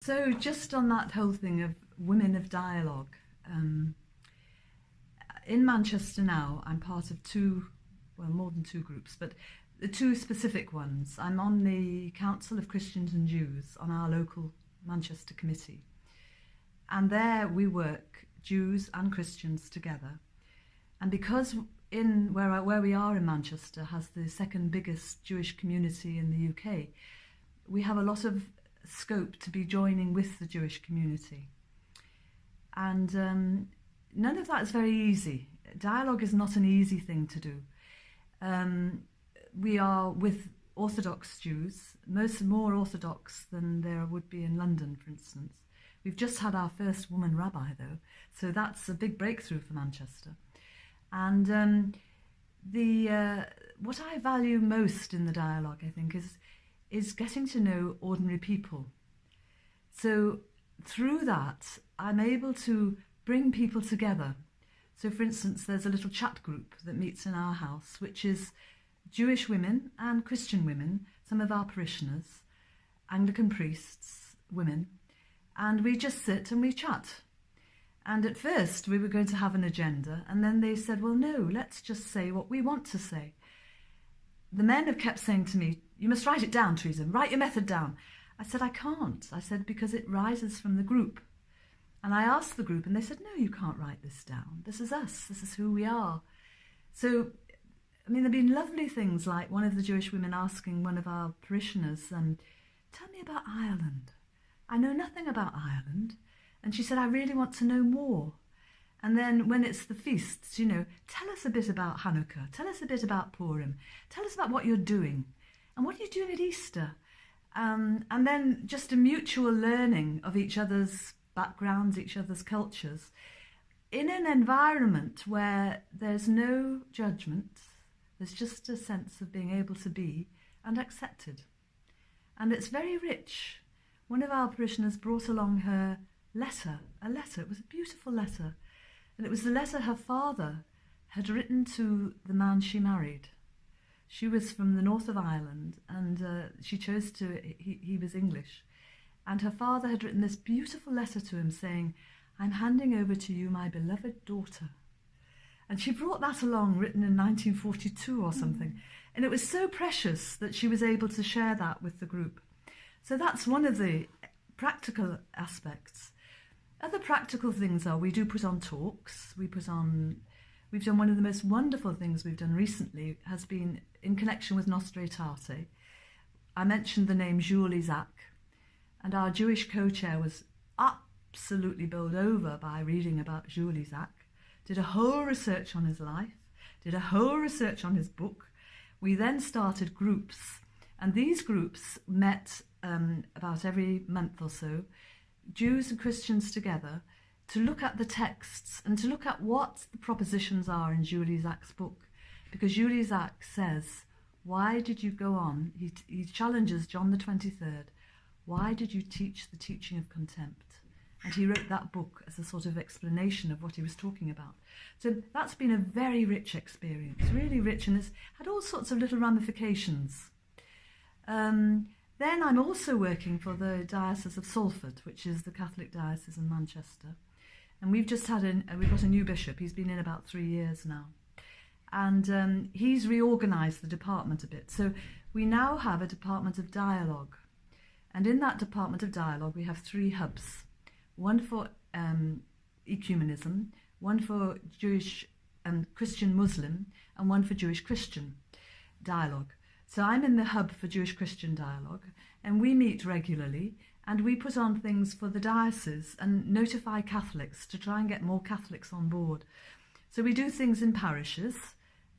So just on that whole thing of women of dialogue, in Manchester now, I'm part of more than two groups, but the two specific ones. I'm on the Council of Christians and Jews on our local Manchester committee. And there we work, Jews and Christians together. And because where we are in Manchester has the second biggest Jewish community in the UK, we have a lot of scope to be joining with the Jewish community. And none of that is very easy. Dialogue is not an easy thing to do. We are with Orthodox Jews, more Orthodox than there would be in London, for instance. We've just had our first woman rabbi, though, so that's a big breakthrough for Manchester. And what I value most in the dialogue, I think, is getting to know ordinary people. So through that, I'm able to bring people together. So, for instance, there's a little chat group that meets in our house, which is Jewish women and Christian women, some of our parishioners, Anglican priests, women, and we just sit and we chat. And at first we were going to have an agenda, and then they said, well, no, let's just say what we want to say. The men have kept saying to me, you must write it down, Teresa, write your method down. I said, I can't. I said, because it rises from the group. And I asked the group, and they said, no, you can't write this down. This is us. This is who we are. So, I mean, there have been lovely things like one of the Jewish women asking one of our parishioners, tell me about Ireland. I know nothing about Ireland. And she said, I really want to know more. And then when it's the feasts, tell us a bit about Hanukkah. Tell us a bit about Purim. Tell us about what you're doing. And what are you doing at Easter? And then just a mutual learning of each other's backgrounds, each other's cultures, in an environment where there's no judgment, there's just a sense of being able to be and accepted. And it's very rich. One of our parishioners brought along her letter. It was a beautiful letter. And it was the letter her father had written to the man she married. She was from the north of Ireland, and she chose he was English. And her father had written this beautiful letter to him saying, I'm handing over to you my beloved daughter. And she brought that along, written in 1942 or something. And it was so precious that she was able to share that with the group. So that's one of the practical aspects. Other practical things are we do put on talks. We've done one of the most wonderful things we've done recently has been in connection with Notre. I mentioned the name Jules Isaac, and our Jewish co-chair was absolutely bowled over by reading about Jules Isaac, did a whole research on his life, did a whole research on his book. We then started groups, and these groups met about every month or so, Jews and Christians together, to look at the texts and to look at what the propositions are in Jules Isaac's book. Because Jules Isaac says, why did you go on? He challenges John the 23rd. Why did you teach the teaching of contempt? And he wrote that book as a sort of explanation of what he was talking about. So that's been a very rich experience, really rich, and it's had all sorts of little ramifications. Then I'm also working for the Diocese of Salford, which is the Catholic diocese in Manchester. And we've just got a new bishop. He's been in about 3 years now. And he's reorganised the department a bit. So we now have a department of dialogue. And in that department of dialogue, we have 3 hubs. One for ecumenism, one for Jewish and Christian Muslim, and one for Jewish Christian dialogue. So I'm in the hub for Jewish Christian dialogue, and we meet regularly, and we put on things for the diocese and notify Catholics to try and get more Catholics on board. So we do things in parishes,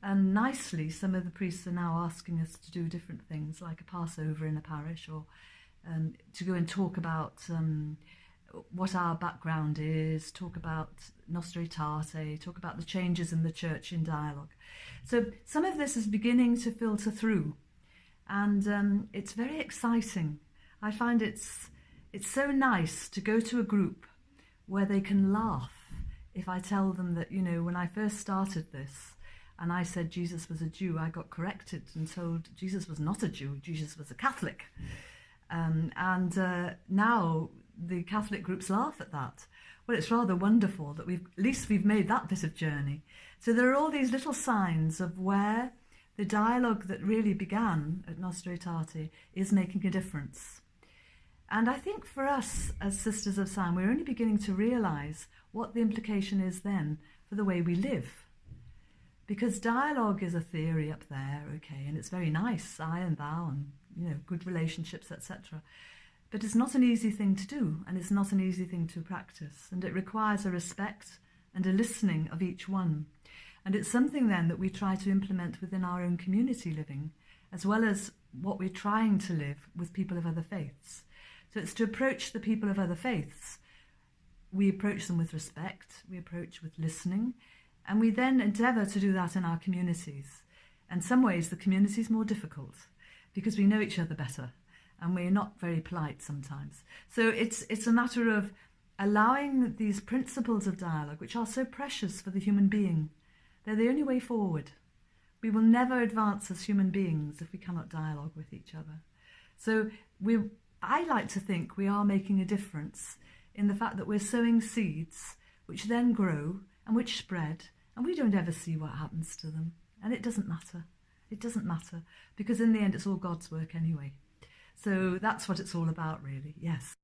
and nicely some of the priests are now asking us to do different things, like a Passover in a parish, or to go and talk about what our background is, talk about Nostra Aetate, talk about the changes in the church in dialogue. So some of this is beginning to filter through, and it's very exciting. I find it's so nice to go to a group where they can laugh if I tell them that, when I first started this and I said Jesus was a Jew, I got corrected and told Jesus was not a Jew, Jesus was a Catholic. Now the Catholic groups laugh at that. Well, it's rather wonderful that at least we've made that bit of journey. So there are all these little signs of where the dialogue that really began at Nostra Aetate is making a difference. And I think for us as Sisters of Sion, we're only beginning to realise what the implication is then for the way we live. Because dialogue is a theory up there, okay, and it's very nice, I and thou, and good relationships, etc. But it's not an easy thing to do, and it's not an easy thing to practice, and it requires a respect and a listening of each one. And it's something then that we try to implement within our own community living, as well as what we're trying to live with people of other faiths. So it's to approach the people of other faiths. We approach them with respect, we approach with listening, and we then endeavour to do that in our communities. In some ways, the community is more difficult because we know each other better and we're not very polite sometimes. So it's a matter of allowing these principles of dialogue, which are so precious for the human being. They're the only way forward. We will never advance as human beings if we cannot dialogue with each other. So I like to think we are making a difference in the fact that we're sowing seeds which then grow and which spread, and we don't ever see what happens to them. And it doesn't matter. It doesn't matter, because in the end it's all God's work anyway. So that's what it's all about, really, yes.